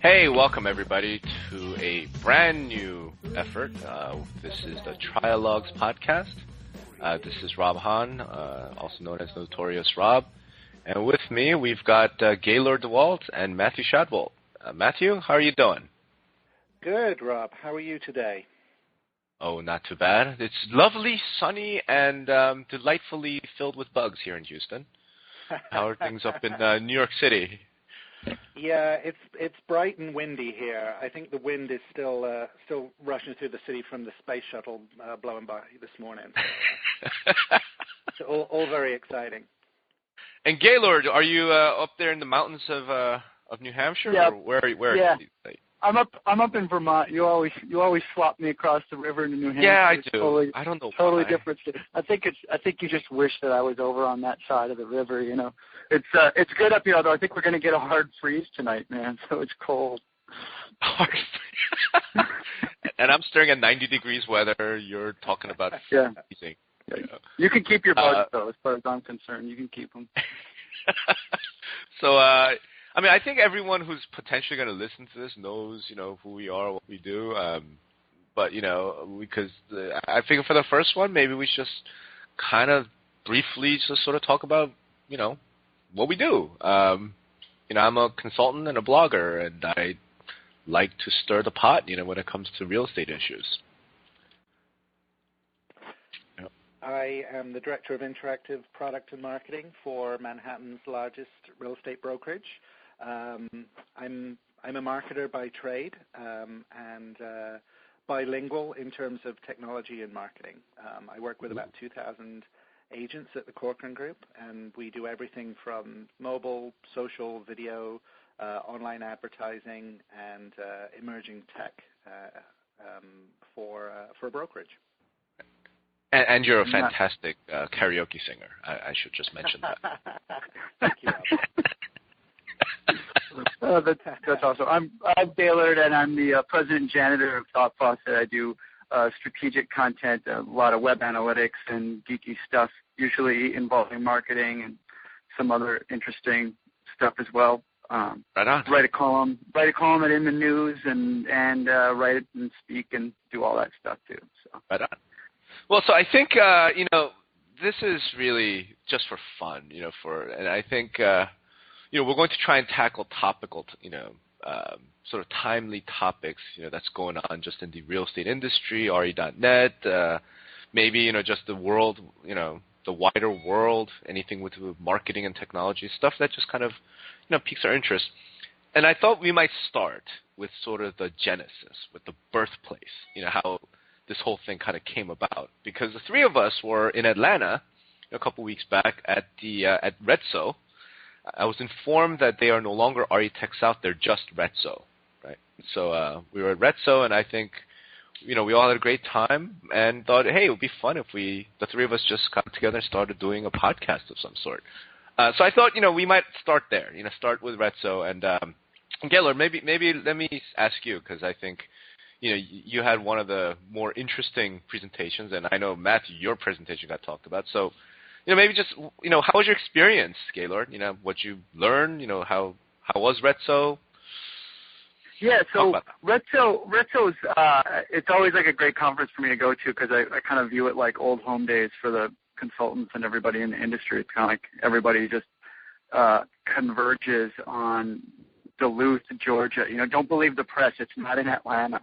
Hey, welcome everybody to a brand new effort. This is the Trialogues podcast. This is Rob Hahn, also known as Notorious Rob. And with me, we've got Gaylord DeWalt and Matthew Shadbolt. Matthew, how are you doing? Good, Rob. How are you today? Oh, not too bad. It's lovely, sunny, and delightfully filled with bugs here in Houston. How are things up in New York City? Yeah, it's bright and windy here. I think the wind is still rushing through the city from the space shuttle blowing by this morning. So all very exciting. And Gaylord, are you up there in the mountains of New Hampshire? Yeah. Or where? Yeah. I'm up in Vermont. You always swap me across the river into New Hampshire. Yeah, I do. Totally, I don't know totally why. different. I think you just wish that I was over on that side of the river. You know, it's good up here. Although I think we're going to get a hard freeze tonight, man. So it's cold. Hard freeze. And I'm staring at 90 degrees weather. You're talking about freezing. Yeah. You can keep your bugs though, as far as I'm concerned. You can keep them. So, I mean, I think everyone who's potentially going to listen to this knows, who we are, what we do. But, because I think for the first one, maybe we just kind of briefly just sort of talk about, what we do. I'm a consultant and a blogger, and I like to stir the pot, when it comes to real estate issues. I am the Director of Interactive Product and Marketing for Manhattan's largest real estate brokerage. I'm a marketer by trade and bilingual in terms of technology and marketing. I work with about 2,000 agents at the Corcoran Group, and we do everything from mobile, social, video, online advertising, and emerging tech for brokerage. And you're a fantastic karaoke singer. I should just mention that. Thank you, Rob. That's awesome. I'm Gaylord, and I'm the president and janitor of Thought Faucet. I do strategic content, a lot of web analytics and geeky stuff, usually involving marketing and some other interesting stuff as well. Right on. Write a column at In the News, and write it and speak and do all that stuff too. So. Right on. Well, so I think this is really just for fun, and I think we're going to try and tackle topical, sort of timely topics, that's going on just in the real estate industry, RE.net, maybe just the world, the wider world, anything with marketing and technology, stuff that just kind of piques our interest. And I thought we might start with sort of the genesis, with the birthplace, how this whole thing kind of came about, because the three of us were in Atlanta a couple weeks back at RETSO. I was informed that they are no longer RE Tech South; they're just RETSO, right? So we were at RETSO, and I think we all had a great time, and thought, hey, it would be fun if the three of us just got together and started doing a podcast of some sort. So I thought we might start there, start with RETSO, and Gaylord, maybe let me ask you, because I think you had one of the more interesting presentations, and I know, Matthew, your presentation got talked about. So, maybe just, how was your experience, Gaylord? What you learned, how was RETSO? Yeah, so RETSO's, it's always like a great conference for me to go to, because I kind of view it like old home days for the consultants and everybody in the industry. It's kind of like everybody just converges on Duluth, Georgia. Don't believe the press. It's not in Atlanta.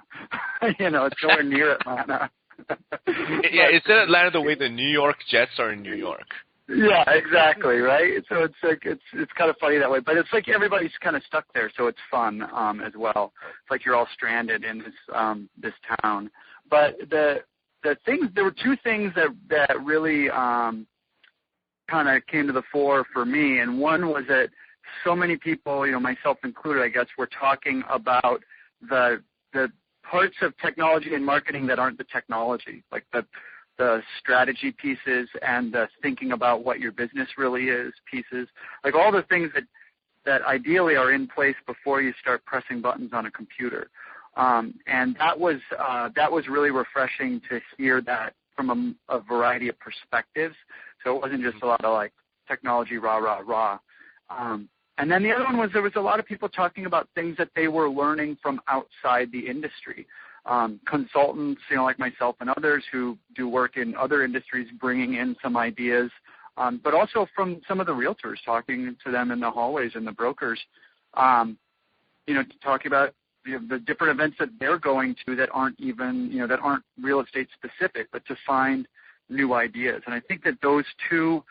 It's nowhere near Atlanta. Yeah, it's in Atlanta the way the New York Jets are in New York. Yeah, exactly, right? So it's like it's kind of funny that way, but it's like everybody's kind of stuck there, so it's fun as well. It's like you're all stranded in this town. But the things, there were two things that really kind of came to the fore for me, and one was that so many people, myself included, I guess, were talking about the parts of technology and marketing that aren't the technology, like the strategy pieces and the thinking about what your business really is pieces, like all the things that ideally are in place before you start pressing buttons on a computer. And that was really refreshing to hear that from a variety of perspectives. So it wasn't just a lot of like technology rah rah rah. And then the other one was there was a lot of people talking about things that they were learning from outside the industry. Consultants, like myself and others who do work in other industries, bringing in some ideas, but also from some of the realtors, talking to them in the hallways and the brokers, talking about the different events that they're going to that aren't even, that aren't real estate specific, but to find new ideas. And I think that those two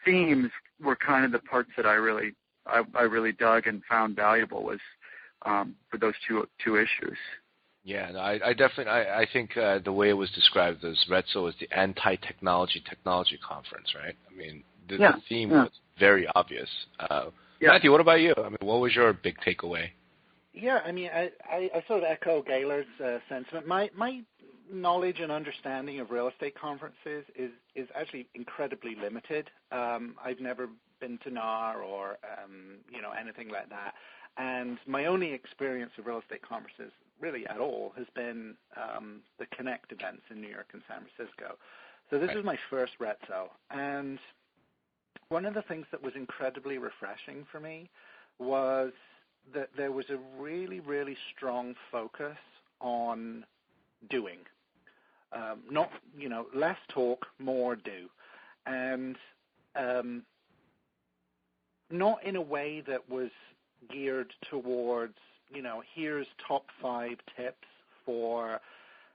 themes were kind of the parts that I really dug and found valuable was for those two issues. Yeah, no, I definitely, I think the way it was described as RETSO is the anti-technology conference, right? I mean, the theme was very obvious. Matthew, what about you? I mean, what was your big takeaway? Yeah, I mean, I sort of echo Gaylor's sentiment. My knowledge and understanding of real estate conferences is actually incredibly limited. I've never been to NAR or anything like that, and my only experience of real estate conferences really at all has been the Connect events in New York and San Francisco. So this is my first RETSO, and one of the things that was incredibly refreshing for me was that there was a really, really strong focus on doing. Not, less talk, more do. And not in a way that was geared towards, here's top 5 tips for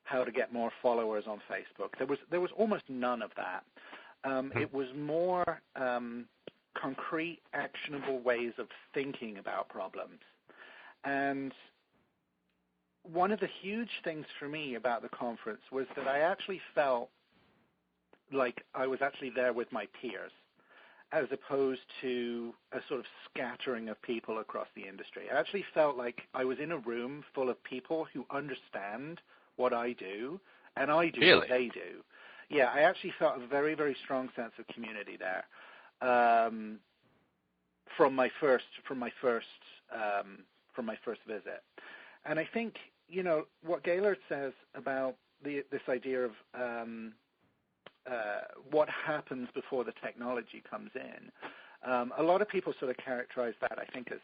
how to get more followers on Facebook. There was almost none of that. It was more concrete, actionable ways of thinking about problems. And one of the huge things for me about the conference was that I actually felt like I was actually there with my peers, as opposed to a sort of scattering of people across the industry. I actually felt like I was in a room full of people who understand what I do, and I do what they do. Yeah, I actually felt a very, very strong sense of community there from my first visit. And I think what Gaylord says about this idea of what happens before the technology comes in. A lot of people sort of characterize that, I think, as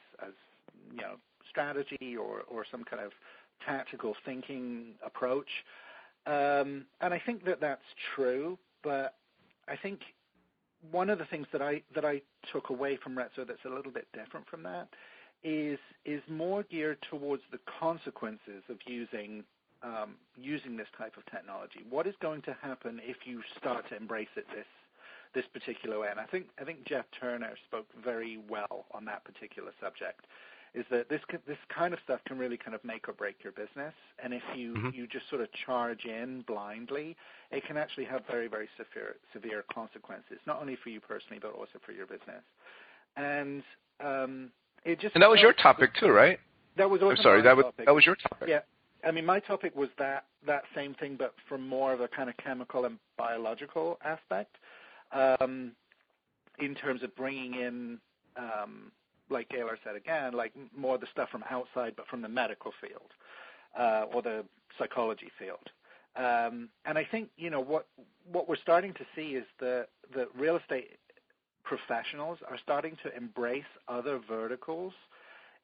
strategy or some kind of tactical thinking approach. And I think that that's true, but I think one of the things that I took away from RETSO that's a little bit different from that is more geared towards the consequences of using this type of technology. What is going to happen if you start to embrace it this particular way? And I think Jeff Turner spoke very well on that particular subject. Is that this kind of stuff can really kind of make or break your business, and if you just sort of charge in blindly, it can actually have very, very severe consequences, not only for you personally but also for your business. And it just and that was your topic too, right? That was also that was your topic. Yeah, I mean, my topic was that same thing, but from more of a kind of chemical and biological aspect, in terms of bringing in. Like Gaylor said again, like more of the stuff from outside, but from the medical field or the psychology field. And I think what we're starting to see is that real estate professionals are starting to embrace other verticals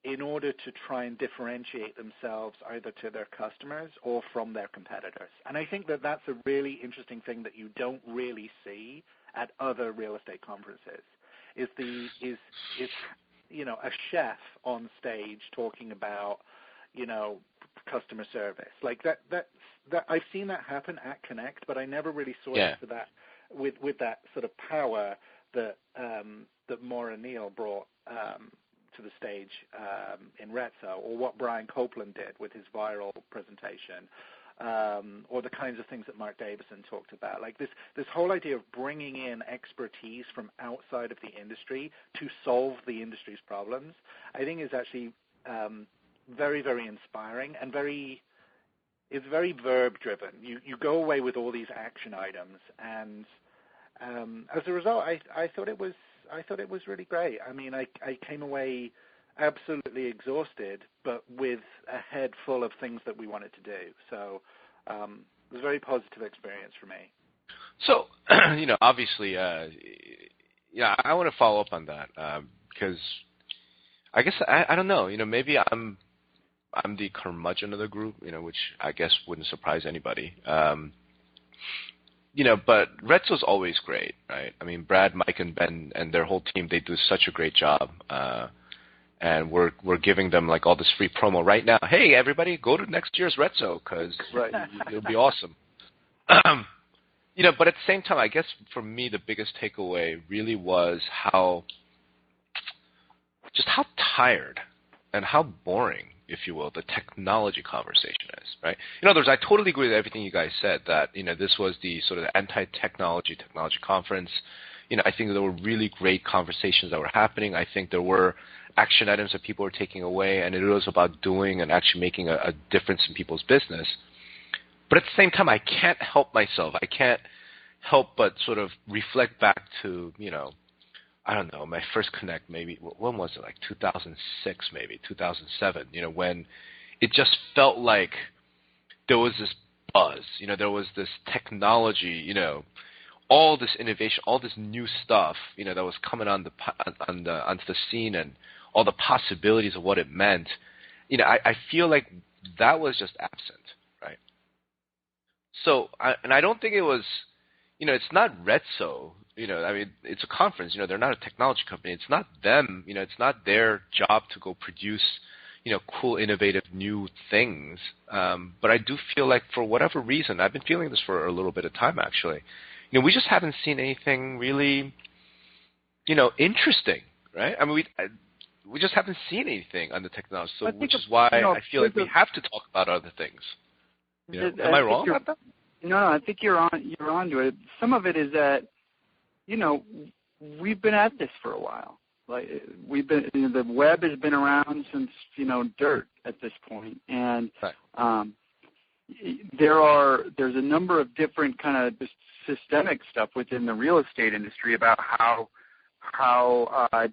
in order to try and differentiate themselves either to their customers or from their competitors. And I think that that's a really interesting thing that you don't really see at other real estate conferences. Is a chef on stage talking about, customer service. Like that I've seen that happen at Connect, but I never really saw it for that with that sort of power that Maura Neal brought to the stage in RETSO, or what Brian Copeland did with his viral presentation. Or the kinds of things that Mark Davison talked about. Like this whole idea of bringing in expertise from outside of the industry to solve the industry's problems, I think is actually very, very inspiring and it's very verb-driven. You go away with all these action items, and as a result, I thought it was really great. I mean, I came away absolutely exhausted, but with a head full of things that we wanted to do. So it was a very positive experience for me. So, obviously, yeah, I want to follow up on that because I guess I don't know. Maybe I'm the curmudgeon of the group, which I guess wouldn't surprise anybody. But Retso's always great, right? I mean, Brad, Mike, and Ben and their whole team, they do such a great job. And we're giving them like all this free promo right now. Hey, everybody, go to next year's Retso because it'll be awesome. But at the same time, I guess for me, the biggest takeaway really was how tired and how boring, if you will, the technology conversation is, right? In other words, I totally agree with everything you guys said, that, this was the sort of anti-technology conference. I think there were really great conversations that were happening. I think there were action items that people were taking away, and it was about doing and actually making a difference in people's business. But at the same time, I can't help myself. I can't help but sort of reflect back to, I don't know, my first Connect, maybe, when was it, like 2006, maybe, 2007, when it just felt like there was this buzz, there was this technology, all this innovation, all this new stuff, that was coming onto the scene, and all the possibilities of what it meant. I feel like that was just absent, right? So, I don't think it was, it's not Retso. I mean, it's a conference. They're not a technology company. It's not them. It's not their job to go produce, cool, innovative, new things. But I do feel like, for whatever reason, I've been feeling this for a little bit of time, actually. We just haven't seen anything really, interesting, right? I mean, we just haven't seen anything on the technology, so which is why I feel like we have to talk about other things. Am I wrong about that? No, I think you're onto it. Some of it is that, we've been at this for a while. Like, the web has been around since, dirt at this point. And right. There's a number of different kind of systemic stuff within the real estate industry about how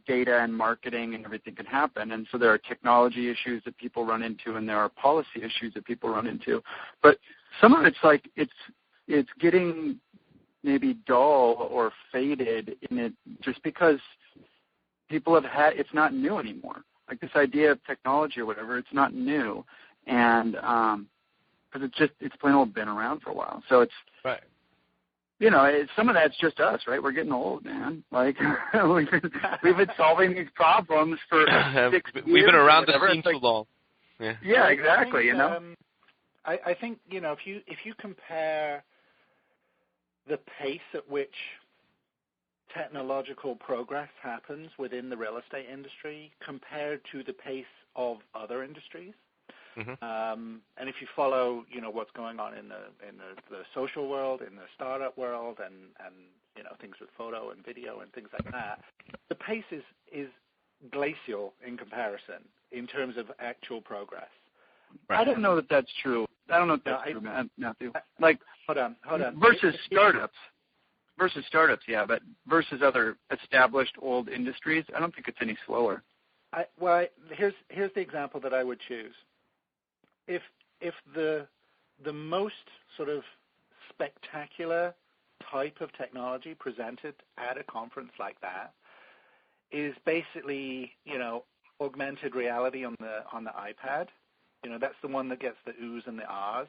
data and marketing and everything can happen. And so there are technology issues that people run into, and there are policy issues that people run into. But some of it's like it's getting maybe dull or faded in it, just because people it's not new anymore. Like, this idea of technology or whatever, it's not new, and because it's plain old been around for a while. So it's right. Some of that's just us, right? We're getting old, man. Like, we've been solving these problems for 6 years. We've been around the scene too long. Yeah, exactly. I think if you compare the pace at which technological progress happens within the real estate industry compared to the pace of other industries, and if you follow, what's going on in the social world, in the startup world, and things with photo and video and things like that, the pace is glacial in comparison in terms of actual progress. Right. I don't know that that's true. I don't know if that's true, Matthew. Like, hold on. Versus startups, yeah, but versus other established old industries, I don't think it's any slower. Here's the example that I would choose. If the most sort of spectacular type of technology presented at a conference like that is basically, augmented reality on the iPad, that's the one that gets the oohs and the ahs.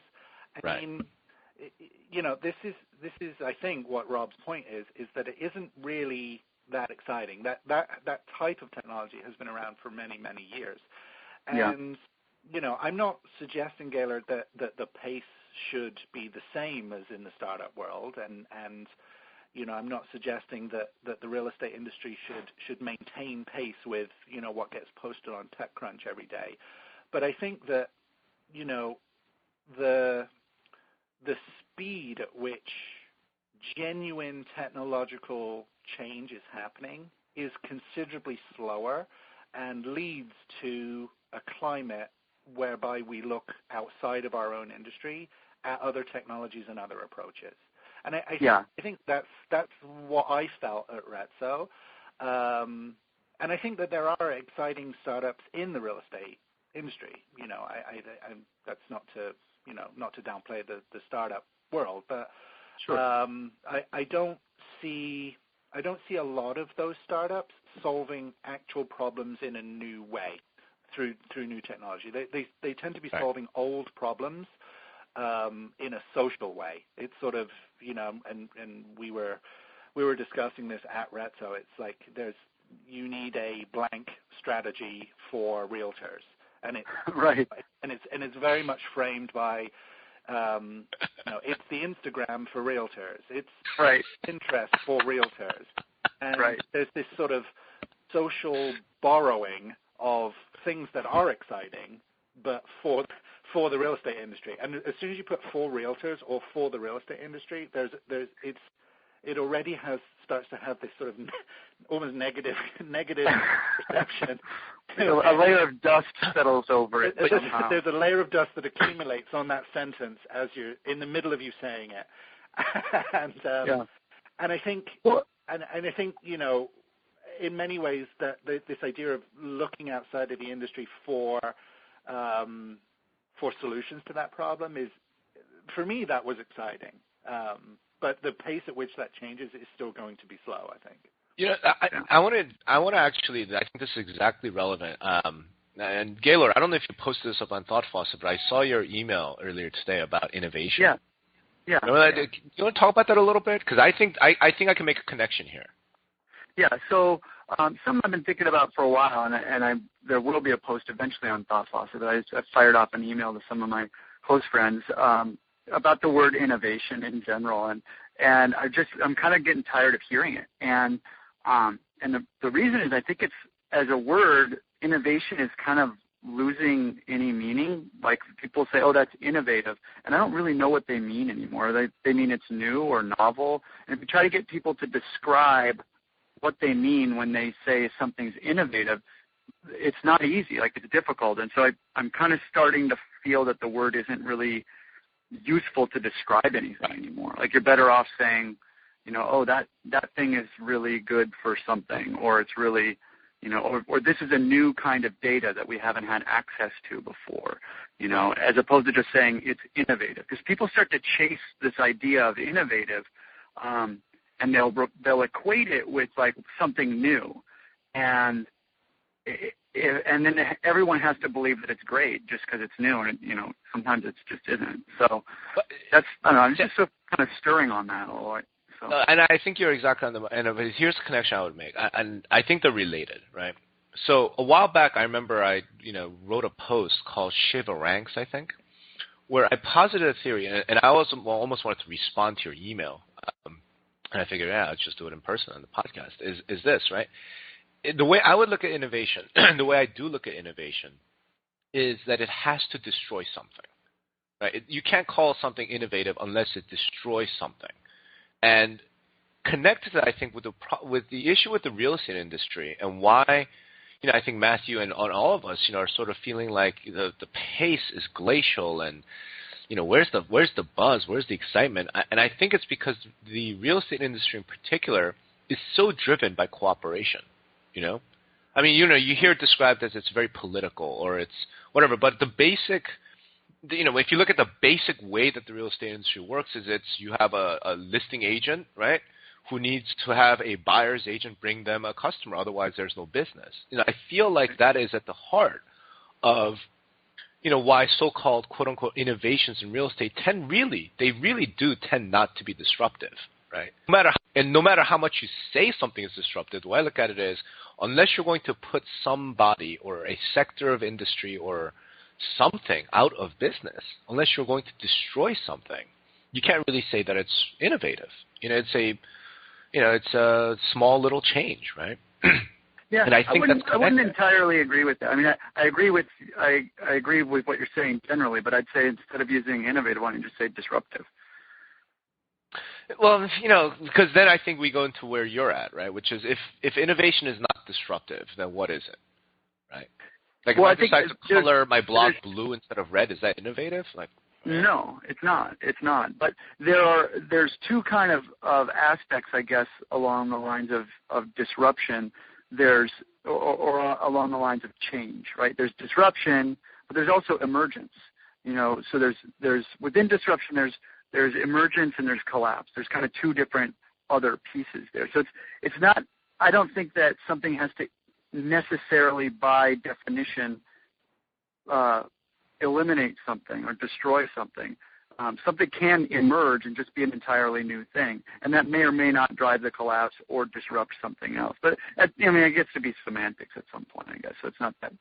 I mean, this is I think what Rob's point is that it isn't really that exciting. That type of technology has been around for many, many years. And I'm not suggesting, Gaylord, that the pace should be the same as in the startup world, and I'm not suggesting that the real estate industry should maintain pace with what gets posted on TechCrunch every day. But I think that the speed at which genuine technological change is happening is considerably slower and leads to a climate whereby we look outside of our own industry at other technologies and other approaches. And I think that's what I felt at Retso. And I think that there are exciting startups in the real estate industry. That's not to downplay the startup world, but sure. I don't see don't see a lot of those startups solving actual problems in a new way through new technology. They tend to be solving old problems in a social way. It's sort of, and we were discussing this at Retso. It's like you need a blank strategy for realtors, and it's right, and it's very much framed by it's the Instagram for realtors, it's Pinterest for realtors, and there's this sort of social borrowing of things that are exciting, but for the real estate industry. And as soon as you put for realtors or for the real estate industry, it already starts to have this sort of almost negative perception. A layer of dust settles over it. There's a layer of dust that accumulates on that sentence as you're in the middle of you saying it. And I think, and I think, in many ways that this idea of looking outside of the industry for solutions to that problem is, for me, that was exciting. But the pace at which that changes is still going to be slow, I think. I want to actually, I think this is exactly relevant. And Gaylor, I don't know if you posted this up on Thought Faucet, but I saw your email earlier today about innovation. Yeah. Do you want to talk about that a little bit? Because I think I can make a connection here. Yeah. So something I've been thinking about for a while, and there will be a post eventually on Thought Faucet. I fired off an email to some of my close friends about the word innovation in general, and I'm kind of getting tired of hearing it. And the reason is I think it's, as a word, innovation is kind of losing any meaning. Like, people say, oh, that's innovative, and I don't really know what they mean anymore. They mean it's new or novel. And if you try to get people to describe what they mean when they say something's innovative, it's not easy. Like, it's difficult. And so I'm kind of starting to feel that the word isn't really useful to describe anything anymore. Like, you're better off saying, oh, that thing is really good for something, or it's really, or this is a new kind of data that we haven't had access to before, as opposed to just saying it's innovative. Because people start to chase this idea of innovative, and they'll equate it with like something new, and then everyone has to believe that it's great just because it's new, and sometimes it just isn't. So that's, I don't know, I'm just so kind of stirring on that a lot. So. And I think you're exactly on the end of it. Here's the connection I would make, and I think they're related, right? So a while back, I remember I wrote a post called Shiva Ranks, I think, where I posited a theory, and I almost wanted to respond to your email, and I figured, let's just do it in person on the podcast. Is this right? The way I would look at innovation, the way I do look at innovation, is that it has to destroy something. Right? You can't call something innovative unless it destroys something. And connected to that, I think, with the issue with the real estate industry, and why, I think Matthew and all of us, are sort of feeling like the pace is glacial, and where's the buzz, where's the excitement? And I think it's because the real estate industry in particular is so driven by cooperation. I mean, you hear it described as it's very political or it's whatever, but the basic, if you look at the basic way that the real estate industry works, is you have a listing agent, right, who needs to have a buyer's agent bring them a customer, otherwise there's no business. I feel like that is at the heart of, why so-called quote-unquote innovations in real estate they really do tend not to be disruptive, right? No matter how much you say something is disruptive, the way I look at it is, unless you're going to put somebody or a sector of industry or something out of business, unless you're going to destroy something, you can't really say that it's innovative. It's a small little change, right? Yeah, and I think I wouldn't entirely agree with that. I mean, I agree with what you're saying generally, but I'd say instead of using innovative, why don't you just say disruptive? Well, because then I think we go into where you're at, right? Which is if innovation is not disruptive, then what is it, right? Like, if I decide to color my blog blue instead of red, is that innovative? Like, no, it's not. It's not. But there's two kind of aspects, I guess, along the lines of disruption. There's or along the lines of change, right? There's disruption, but there's also emergence. So there's within disruption there's emergence and there's collapse. There's kind of two different other pieces there. So it's not. I don't think that something has to necessarily, by definition, eliminate something or destroy something. Something can emerge and just be an entirely new thing, and that may or may not drive the collapse or disrupt something else. But it gets to be semantics at some point, I guess. So it's not that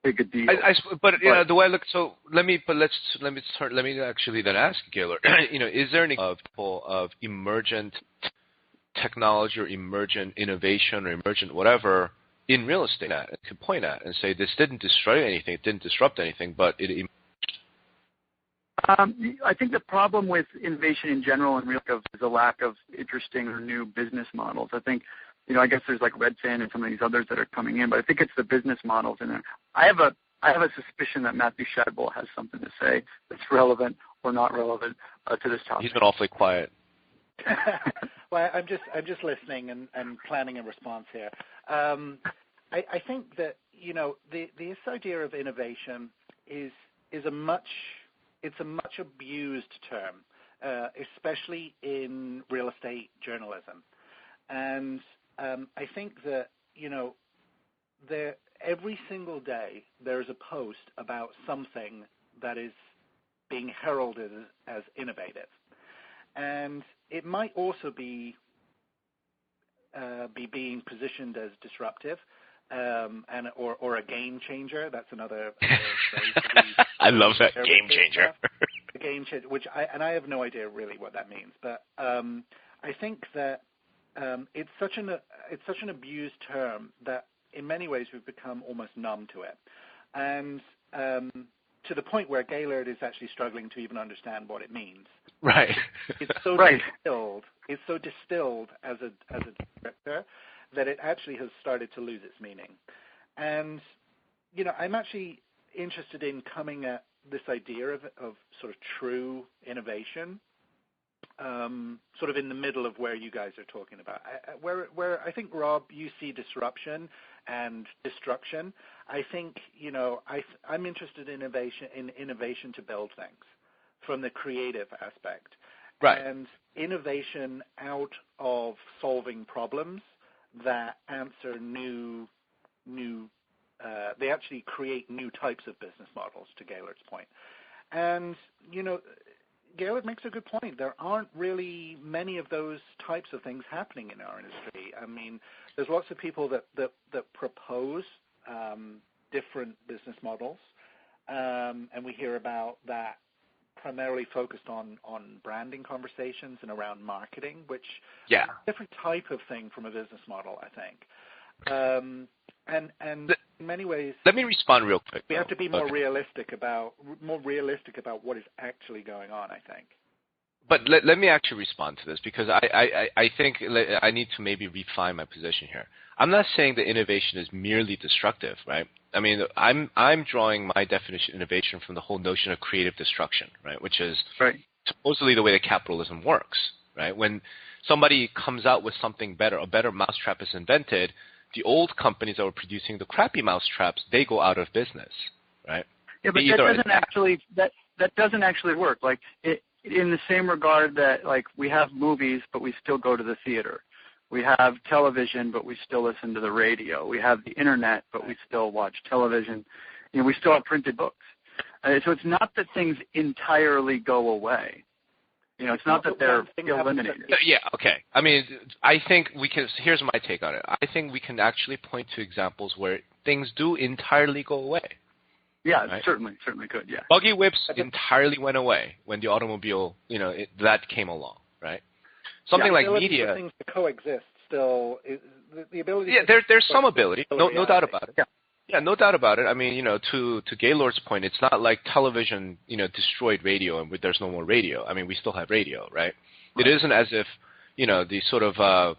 big a deal. But the way I look, so let me actually then ask Gaylord. Is there an example of emergent technology or emergent innovation or emergent whatever in real estate that it could point at and say this didn't destroy anything, it didn't disrupt anything, but it emerged? I think the problem with innovation in general and real estate is a lack of interesting or new business models. I think, I guess there's like Redfin and some of these others that are coming in, but I think it's the business models in there. I have a suspicion that Matthew Shadwell has something to say that's relevant or not relevant to this topic. He's been awfully quiet. Well, I'm just listening and planning a response here. I think that this idea of innovation is a much abused term, especially in real estate journalism. And I think that every single day there's a post about something that is being heralded as innovative, and it might also be being positioned as disruptive, or a game changer. That's another phrase. I love that, game changer. A game changer, which I have no idea really what that means, but I think that it's such an abused term that in many ways we've become almost numb to it, and to the point where Gaylord is actually struggling to even understand what it means. Right. It's so distilled. It's so distilled as a descriptor that it actually has started to lose its meaning. And I'm actually interested in coming at this idea of sort of true innovation, sort of in the middle of where you guys are talking about. Where I think, Rob, you see disruption and destruction. I think I'm interested in innovation to build things from the creative aspect, right? And innovation out of solving problems that answer new. They actually create new types of business models, to Gaylord's point. And Gaylord makes a good point. There aren't really many of those types of things happening in our industry. I mean, there's lots of people that propose different business models, and we hear about that primarily focused on branding conversations and around marketing, which is a different type of thing from a business model, I think. And in many ways, let me respond real quick. We have to be more realistic about what is actually going on, I think. But let me actually respond to this, because I think I need to maybe refine my position here. I'm not saying that innovation is merely destructive, right? I mean, I'm drawing my definition of innovation from the whole notion of creative destruction, right? Which is supposedly the way that capitalism works, right? When somebody comes out with something better, a better mousetrap is invented, the old companies that were producing the crappy mousetraps, they go out of business, right? Yeah, but that doesn't actually work. Like in the same regard that like we have movies, but we still go to the theater. We have television, but we still listen to the radio. We have the internet, but we still watch television. We still have printed books. So it's not that things entirely go away. It's not that they're eliminated. Yeah, okay. I mean, I think we can. Here's my take on it. I think we can actually point to examples where things do entirely go away. Yeah, right? certainly could. Yeah. Buggy whips entirely went away when the automobile, that came along, right? Something like media. Things to coexist still. The ability. Yeah, there's some ability. No doubt about it. Yeah, no doubt about it. I mean, to Gaylord's point, it's not like television, destroyed radio and there's no more radio. I mean, we still have radio, right? It isn't as if, the sort of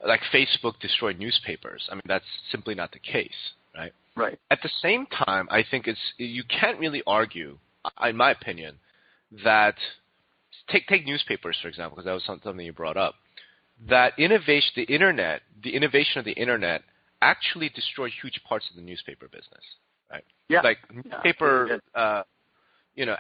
like Facebook destroyed newspapers. I mean, that's simply not the case, right? Right. At the same time, I think you can't really argue, in my opinion, that take newspapers, for example, because that was something you brought up, that the innovation of the internet actually destroyed huge parts of the newspaper business, right? Yeah. Like newspaper,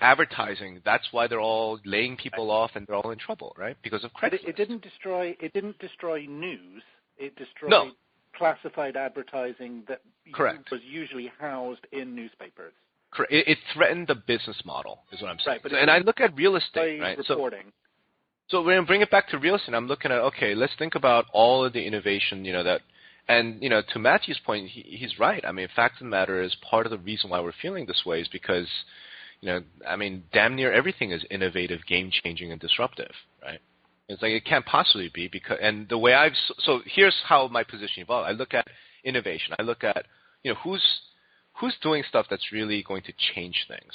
advertising. That's why they're all laying people off and they're all in trouble, right? Because of Craigslist. But it didn't destroy news. It destroyed No. classified advertising that Correct. was usually housed in newspapers. Correct. It threatened the business model, is what I'm saying. Right, but And I look at real estate, right? Reporting. So when I bring it back to real estate, I'm looking at, okay, let's think about all of the innovation, and to Matthew's point, he's right. I mean, fact of the matter is part of the reason why we're feeling this way is because, damn near everything is innovative, game-changing, and disruptive, right? It's like it can't possibly be and the way so here's how my position evolved. I look at innovation. I look at, who's doing stuff that's really going to change things,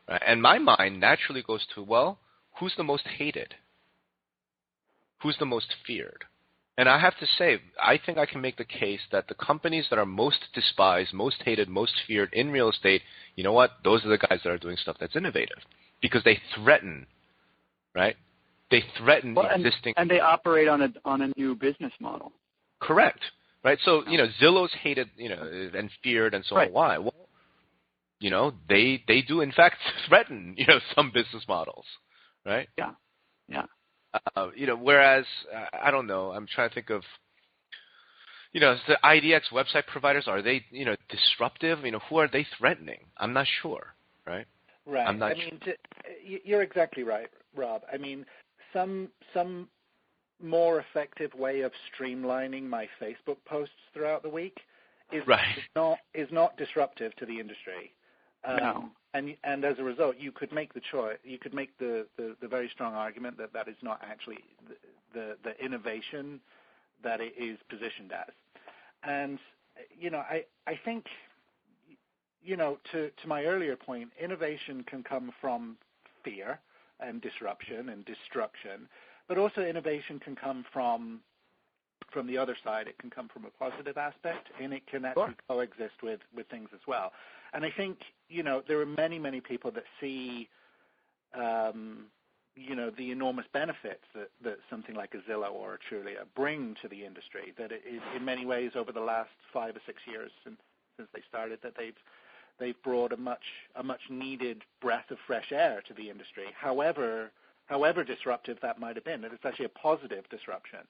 right? And my mind naturally goes to, well, who's the most hated? Who's the most feared? And I have to say, I think I can make the case that the companies that are most despised, most hated, most feared in real estate, you know what? Those are the guys that are doing stuff that's innovative because they threaten, right? They threaten existing. And they operate on a new business model. Correct. Right. So, Zillow's hated, and feared and so on. Why? Well, they do in fact threaten, some business models. Right. Yeah. Yeah. Whereas, I don't know, I'm trying to think of, the IDX website providers, are they, disruptive? Who are they threatening? I'm not sure, right? Right. I'm not you're exactly right, Rob. I mean, some more effective way of streamlining my Facebook posts throughout the week is not disruptive to the industry. No. And as a result, you could make the choice. You could make the very strong argument that is not actually the innovation that it is positioned as. And I think to my earlier point, innovation can come from fear and disruption and destruction, but also innovation can come from the other side. It can come from a positive aspect, and it can actually coexist with things as well. And I think, there are many, many people that see, the enormous benefits that something like a Zillow or a Trulia bring to the industry, that it is in many ways over the last 5 or 6 years since they started, that they've brought a much needed breath of fresh air to the industry, however disruptive that might have been. And it's actually a positive disruption.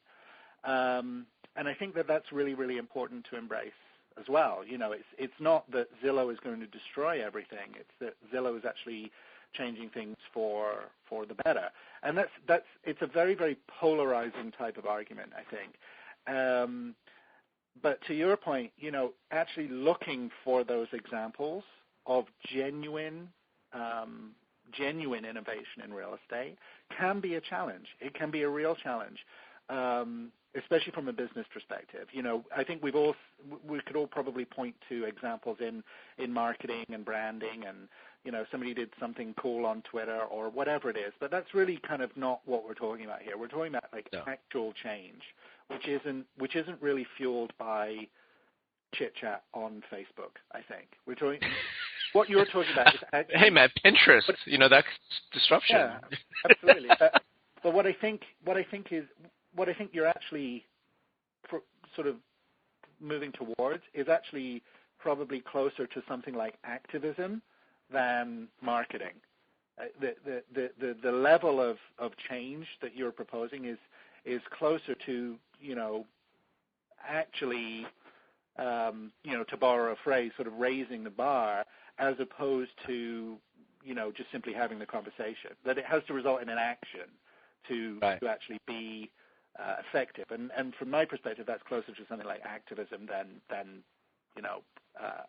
And I think that that's really, really important to embrace as well. It's not that Zillow is going to destroy everything. It's that Zillow is actually changing things for the better. And it's a very, very polarizing type of argument, I think. But to your point, actually looking for those examples of genuine innovation in real estate can be a challenge. It can be a real challenge. Especially from a business perspective. I think we could all probably point to examples in marketing and branding and, somebody did something cool on Twitter or whatever it is. But that's really kind of not what we're talking about here. We're talking about actual change, which isn't really fueled by chit-chat on Facebook, I think. What you're talking about is actually... Hey, man, Pinterest, that's disruption. Yeah, absolutely. But what I think you're actually sort of moving towards is actually probably closer to something like activism than marketing. The level of change that you're proposing is closer to actually to borrow a phrase, sort of raising the bar, as opposed to just simply having the conversation. That it has to result in an action to actually be effective, and from my perspective, that's closer to something like activism than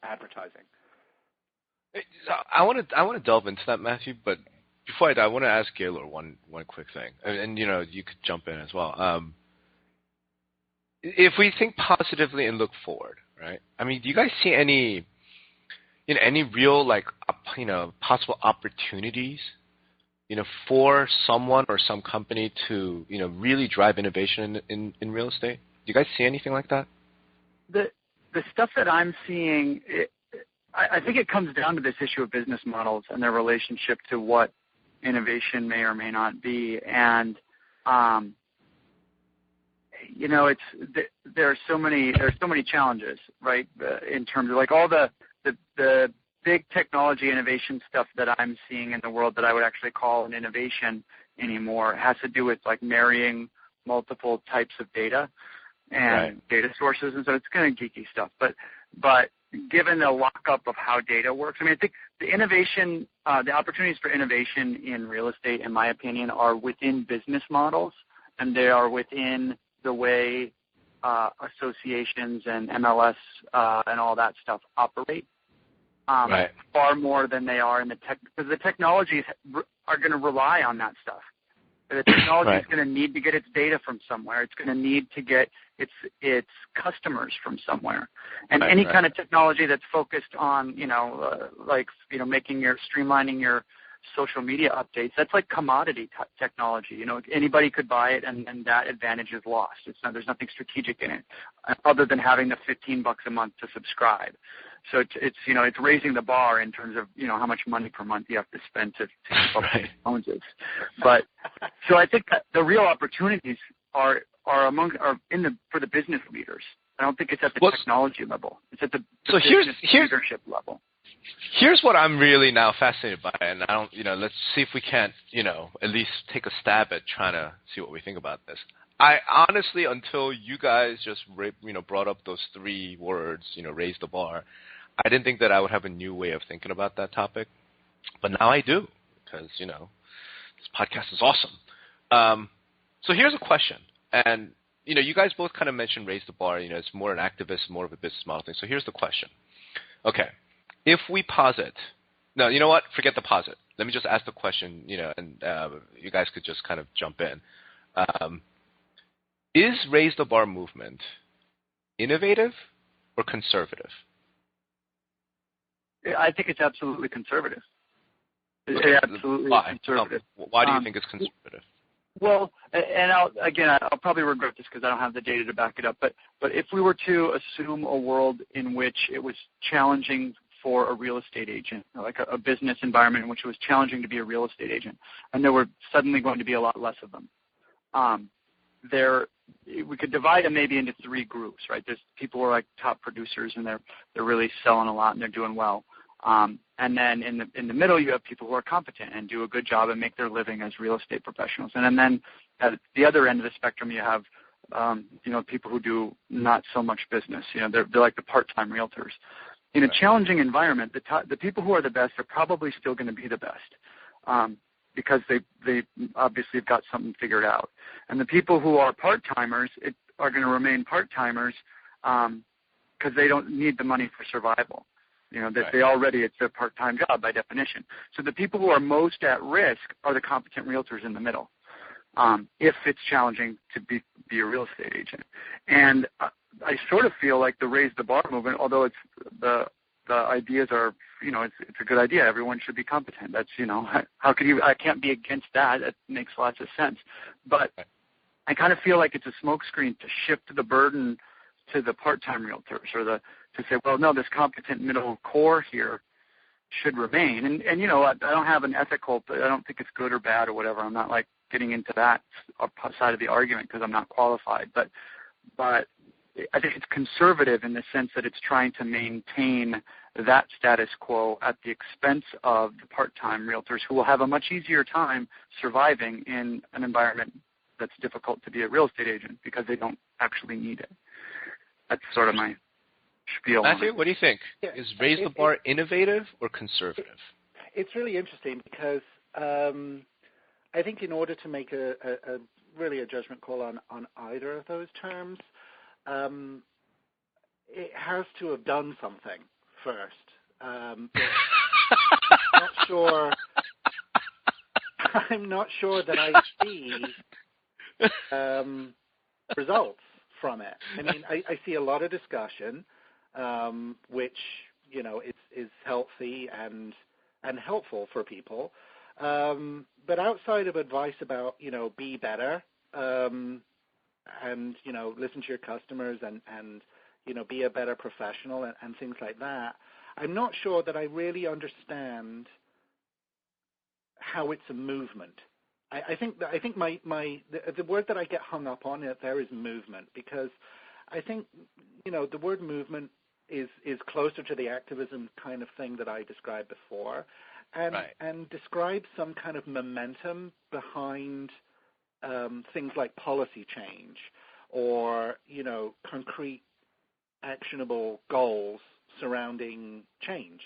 advertising. I want to delve into that, Matthew, but before I do, I want to ask Gaylor one quick thing, and you could jump in as well. If we think positively and look forward, right? I mean, do you guys see any real possible opportunities? For someone or some company to, really drive innovation in real estate? Do you guys see anything like that? The stuff that I'm seeing, I think it comes down to this issue of business models and their relationship to what innovation may or may not be. And, there's so many challenges, right? In terms of all the big technology innovation stuff that I'm seeing in the world that I would actually call an innovation anymore has to do with like marrying multiple types of data and data sources, and so it's kind of geeky stuff. But given the lockup of how data works, I mean, I think the innovation, the opportunities for innovation in real estate, in my opinion, are within business models, and they are within the way associations and MLS and all that stuff operate. Far more than they are in the tech, because the technologies are going to rely on that stuff. The technology is going to need to get its data from somewhere. It's going to need to get its customers from somewhere. And any kind of technology that's focused on, streamlining your social media updates, that's like commodity technology. Anybody could buy it, and that advantage is lost. There's nothing strategic in it, other than having the $15 a month to subscribe. So it's raising the bar in terms of how much money per month you have to spend to keep up with phones. But so I think that the real opportunities are for the business leaders. I don't think it's at the technology level. It's at the business leadership level. Here's what I'm really now fascinated by, and I don't, let's see if we can't, at least take a stab at trying to see what we think about this. I honestly, until you guys just, brought up those three words, raise the bar, I didn't think that I would have a new way of thinking about that topic, but now I do, because, this podcast is awesome. So here's a question, and, you guys both kind of mentioned raise the bar, it's more an activist, more of a business model thing. So here's the question. Okay. If we posit, no, you know what? Forget the posit. Let me just ask the question, and you guys could just kind of jump in. Is Raise the Bar movement innovative or conservative? I think it's absolutely conservative. Okay. Absolutely Why? conservative. Why do you think it's conservative? Well, and I'll probably regret this because I don't have the data to back it up, but if we were to assume a world in which it was challenging for a real estate agent, like a business environment in which it was challenging to be a real estate agent, and there were suddenly going to be a lot less of them, we could divide them maybe into three groups, right? There's people who are like top producers, and they're really selling a lot and they're doing well. And then in the middle, you have people who are competent and do a good job and make their living as real estate professionals. And then at the other end of the spectrum, you have people who do not so much business. They're like the part-time realtors. In a challenging environment, the people who are the best are probably still going to be the best because they obviously have got something figured out. And the people who are part-timers are going to remain part-timers because they don't need the money for survival. It's a part-time job by definition. So the people who are most at risk are the competent realtors in the middle, if it's challenging to be a real estate agent. And I sort of feel like the Raise the Bar movement, although it's the ideas are, it's a good idea. Everyone should be competent. That's, how could you? I can't be against that. That makes lots of sense. But I kind of feel like it's a smokescreen to shift the burden to the part-time realtors, or to say, well, no, this competent middle core here should remain. And I don't have an ethical, I don't think it's good or bad or whatever. I'm not like getting into that side of the argument because I'm not qualified. But I think it's conservative in the sense that it's trying to maintain that status quo at the expense of the part-time realtors, who will have a much easier time surviving in an environment that's difficult to be a real estate agent because they don't actually need it. That's sort of my spiel. Matthew, what do you think? Is Raise the Bar innovative or conservative? It's really interesting because I think in order to make a judgment call on either of those terms, it has to have done something first. I'm not sure that I see results from it. I mean, I see a lot of discussion, which is healthy and helpful for people. But outside of advice about be better, and listen to your customers and be a better professional and things like that, I'm not sure that I really understand how it's a movement. I think the word that I get hung up on there is movement, because I think the word movement is closer to the activism kind of thing that I described before, and describes some kind of momentum behind things like policy change or concrete actionable goals surrounding change,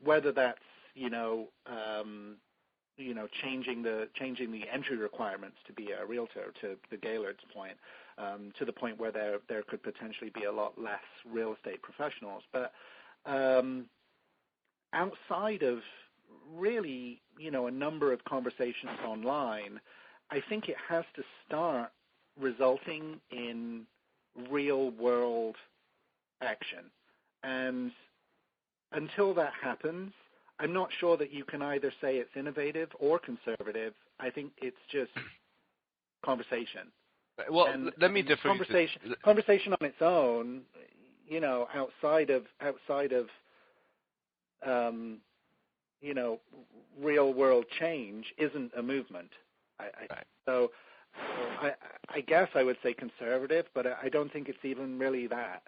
whether that's changing the entry requirements to be a realtor, to the Gaylord's point, to the point where there could potentially be a lot less real estate professionals. But outside of really, a number of conversations online, I think it has to start resulting in real world action. And until that happens, I'm not sure that you can either say it's innovative or conservative. I think it's just conversation. Well, and let me differ. Conversation on its own, outside of real world change isn't a movement. So I guess I would say conservative, but I don't think it's even really that.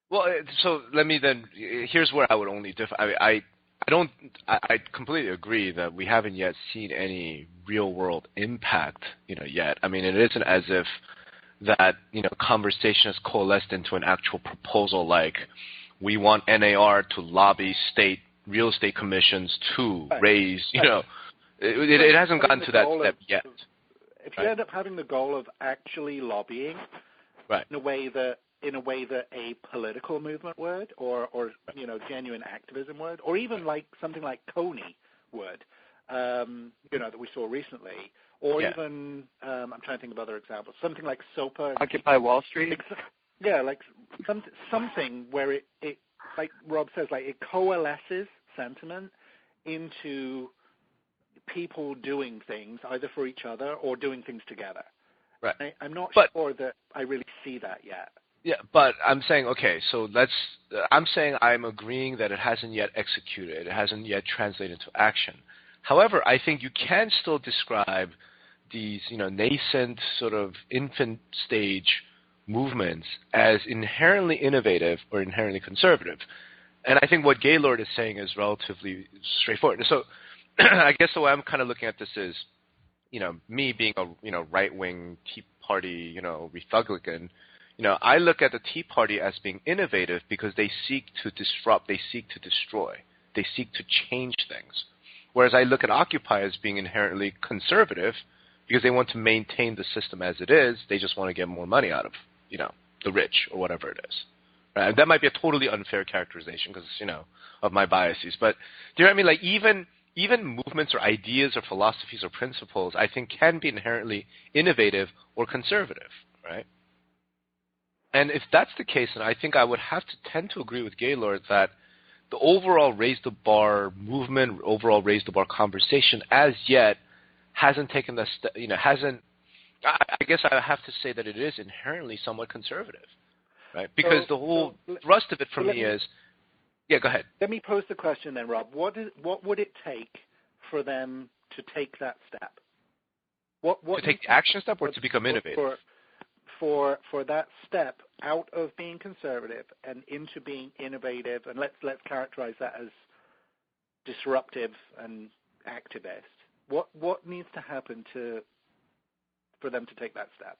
Well, so let me then. Here's where I would only differ. I completely agree that we haven't yet seen any real world impact, yet. I mean, it isn't as if that, conversation has coalesced into an actual proposal like we want NAR to lobby state real estate commissions to raise, it hasn't gotten to that step yet. If you end up having the goal of actually lobbying in a way that a political movement would, or genuine activism would, or even like something like Coney would, that we saw recently, or even I'm trying to think of other examples, something like SOPA, Occupy Wall Street. Like something where it like Rob says, like it coalesces sentiment into people doing things either for each other or doing things together. Right. I'm not sure that I really see that yet. Yeah, but I'm saying, okay, so I'm agreeing that it hasn't yet executed. It hasn't yet translated into action. However, I think you can still describe these, nascent sort of infant stage movements as inherently innovative or inherently conservative. And I think what Gaylord is saying is relatively straightforward. So I guess the way I'm kind of looking at this is, me being a right-wing Tea Party, Republican, I look at the Tea Party as being innovative because they seek to disrupt, they seek to destroy, they seek to change things. Whereas I look at Occupy as being inherently conservative because they want to maintain the system as it is. They just want to get more money out of, the rich or whatever it is. Right? And that might be a totally unfair characterization because, of my biases. But do you know what I mean? Like even movements or ideas or philosophies or principles, I think, can be inherently innovative or conservative, right? And if that's the case, then I think I would have to tend to agree with Gaylord that the overall Raise the Bar movement, overall Raise the Bar conversation, as yet hasn't taken the hasn't. I guess I have to say that it is inherently somewhat conservative, right? Because the whole thrust of it for me is, yeah, go ahead. Let me pose the question then, Rob. What would it take for them to take that step? What to take the action step or to become innovative? For that step out of being conservative and into being innovative, and let's characterize that as disruptive and activist. What needs to happen for them to take that step?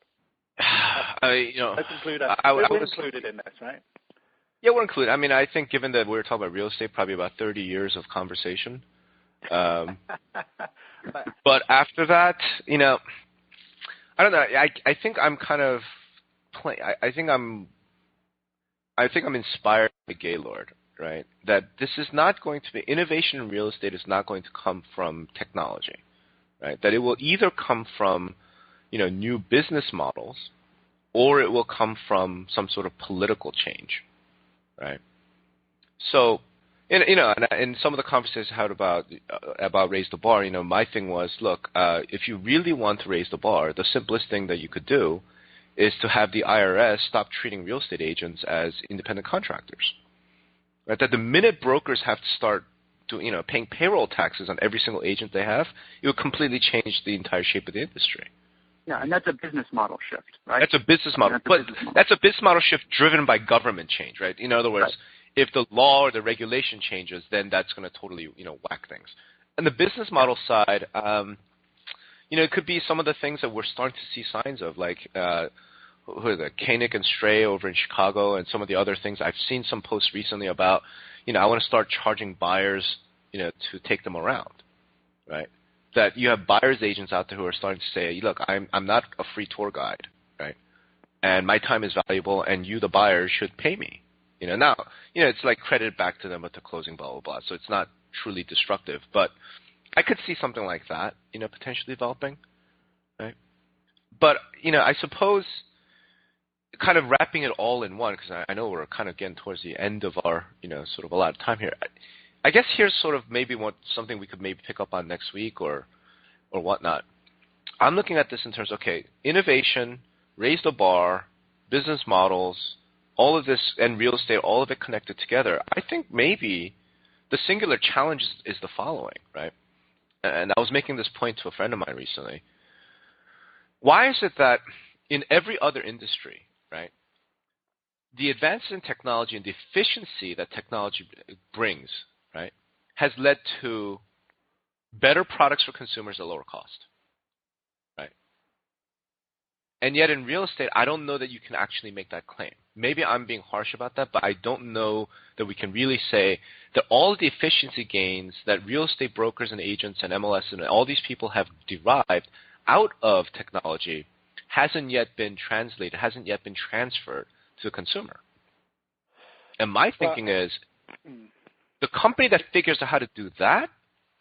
Let's include we're included in this, right? Yeah, we're included. I mean, I think given that we're talking about real estate, probably about 30 years of conversation. But after that, I don't know. I think I'm kind of I think I'm inspired by Gaylord, right? That this is not going to be innovation in real estate is not going to come from technology, right? That it will either come from new business models, or it will come from some sort of political change, right? So, in some of the conversations I had about Raise the Bar, my thing was, look, if you really want to raise the bar, the simplest thing that you could do is to have the IRS stop treating real estate agents as independent contractors, right? That the minute brokers have to start paying payroll taxes on every single agent they have, it would completely change the entire shape of the industry, Yeah, and that's a business model shift, right? That's a business model. That's a business model shift driven by government change, right? In other words, if the law or the regulation changes, then that's going to totally, whack things. And the business model side, it could be some of the things that we're starting to see signs of, like who are the Koenig and Stray over in Chicago, and some of the other things. I've seen some posts recently about, I want to start charging buyers, to take them around, right? That you have buyers agents out there who are starting to say, look, I'm not a free tour guide, right? And my time is valuable, and you, the buyer, should pay me. Now, it's like credited back to them at the closing, blah, blah, blah. So it's not truly disruptive, but I could see something like that, potentially developing, right? But, I suppose kind of wrapping it all in one, because I know we're kind of getting towards the end of our, sort of a lot of time here. I guess here's sort of maybe something we could maybe pick up on next week or whatnot. I'm looking at this in terms of, okay, innovation, raise the bar, business models, all of this, and real estate, all of it connected together. I think maybe the singular challenge is the following, right? And I was making this point to a friend of mine recently. Why is it that in every other industry, right, the advances in technology and the efficiency that technology brings, right, has led to better products for consumers at lower cost, right? And yet in real estate, I don't know that you can actually make that claim. Maybe I'm being harsh about that, but I don't know that we can really say that all of the efficiency gains that real estate brokers and agents and MLS and all these people have derived out of technology hasn't yet been translated, hasn't yet been transferred to the consumer. And my thinking is the company that figures out how to do that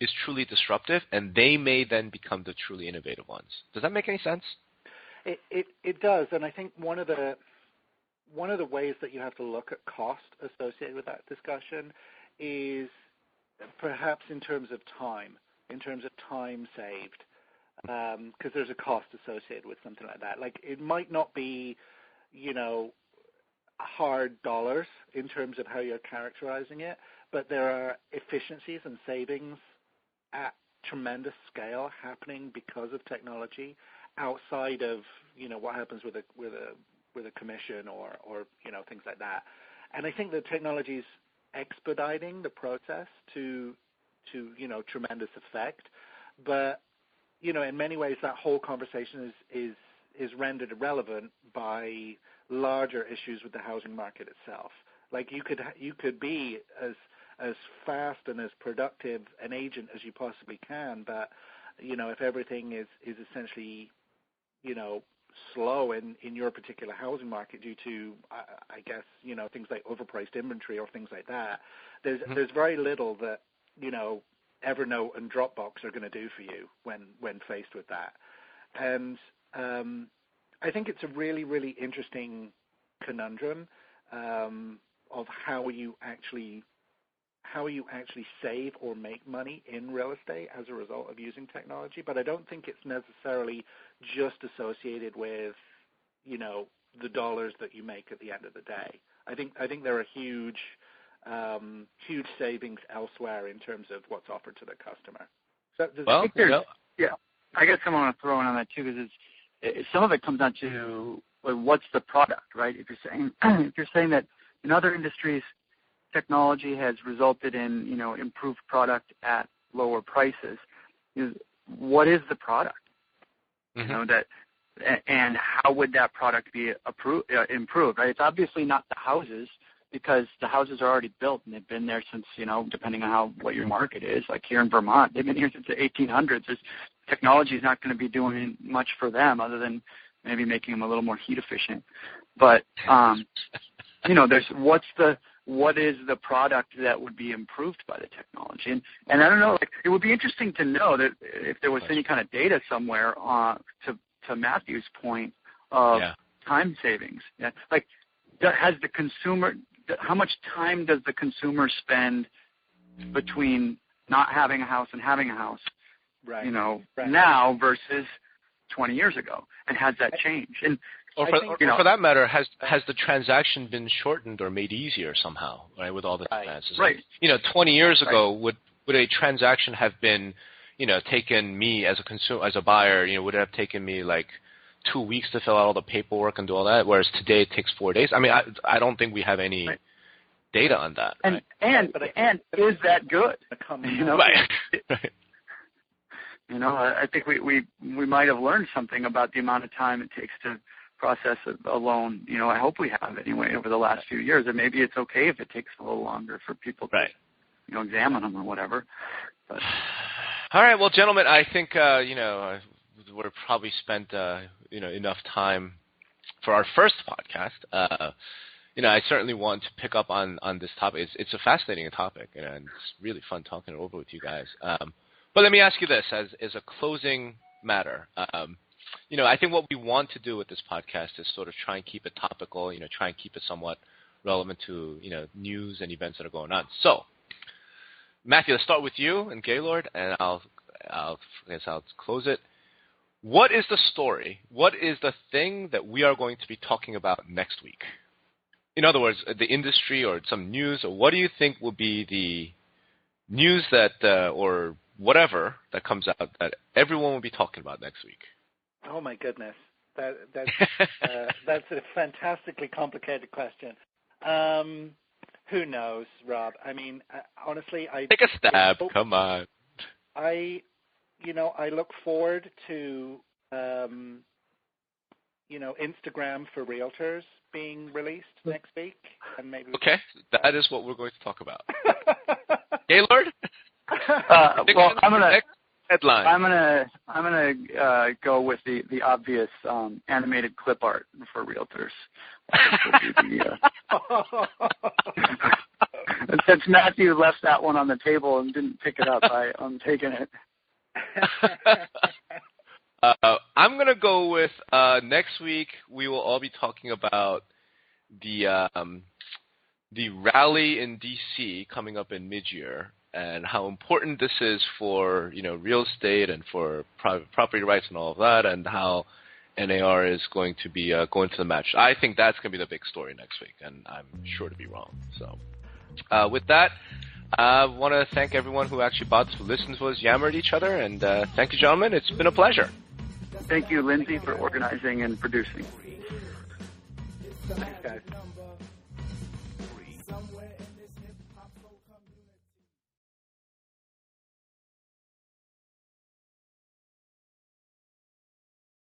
is truly disruptive, and they may then become the truly innovative ones. Does that make any sense? It does, and I think one of the ways that you have to look at cost associated with that discussion is perhaps in terms of time saved, because there's a cost associated with something like that. Like, it might not be, hard dollars in terms of how you're characterizing it, but there are efficiencies and savings at tremendous scale happening because of technology outside of, what happens with a commission or things like that. And I think the technology is expediting the process to tremendous effect. But, in many ways that whole conversation is rendered irrelevant by larger issues with the housing market itself. Like, you could be as fast and as productive an agent as you possibly can, but if everything is essentially slow in your particular housing market due to I guess things like overpriced inventory or things like that, there's very little that Evernote and Dropbox are going to do for you when faced with that. And I think it's a really, really interesting conundrum of how you actually save or make money in real estate as a result of using technology. But I don't think it's necessarily just associated with the dollars that you make at the end of the day. I think there are huge savings elsewhere in terms of what's offered to the customer. I guess I want to throw in on that too, because some of it comes down to what's the product, right? If you're saying that in other industries, technology has resulted in improved product at lower prices, what is the product? Mm-hmm. And how would that product be improved? Right? It's obviously not the houses, because the houses are already built and they've been there since, depending on what your market is. Like here in Vermont, they've been here since the 1800s. Technology is not going to be doing much for them other than maybe making them a little more heat efficient. But what is the product that would be improved by the technology? And I don't know, it would be interesting to know that if there was any kind of data somewhere to Matthew's point of time savings. Yeah. How much time does the consumer spend between not having a house and having a house, now versus 20 years ago? And has that changed? And for that matter, has the transaction been shortened or made easier somehow, right, with all the advances? Right. 20 years ago, would a transaction have been, taken me as a consumer, as a buyer, would it have taken me like 2 weeks to fill out all the paperwork and do all that, whereas today it takes 4 days. I mean, I don't think we have any data on that. And right? and is that good? You know, right. You know, I think we might have learned something about the amount of time it takes to process a loan. You know, I hope we have anyway over the last few years, and maybe it's okay if it takes a little longer for people to, you know, examine them or whatever. But. All right, well, gentlemen, I think we're probably spent enough time for our first podcast. I certainly want to pick up on this topic. It's a fascinating topic, and it's really fun talking it over with you guys. But let me ask you this as a closing matter. I think what we want to do with this podcast is sort of try and keep it topical, try and keep it somewhat relevant to, news and events that are going on. So, Matthew, let's start with you and Gaylord, and I'll close it. What is the story? What is the thing that we are going to be talking about next week? In other words, the industry or some news, or what do you think will be the news that, or whatever that comes out that everyone will be talking about next week? Oh my goodness, that's a fantastically complicated question. Who knows, Rob? I mean, honestly, take a stab. Come on. I look forward to Instagram for realtors being released next week, and maybe. Okay, that is what we're going to talk about. Gaylord. Well, I'm gonna headline. I'm gonna go with the obvious animated clip art for realtors. And since Matthew left that one on the table and didn't pick it up, I'm taking it. I'm going to go with next week we will all be talking about the rally in D.C. coming up in mid-year and how important this is for, real estate and for private property rights and all of that, and how NAR is going to be going to the match. I think that's going to be the big story next week, and I'm sure to be wrong. So with that, I want to thank everyone who actually bothered to listen to us yammer at each other, and thank you, gentlemen. It's been a pleasure. Thank you, Lindsay, for organizing and producing. Thanks, guys.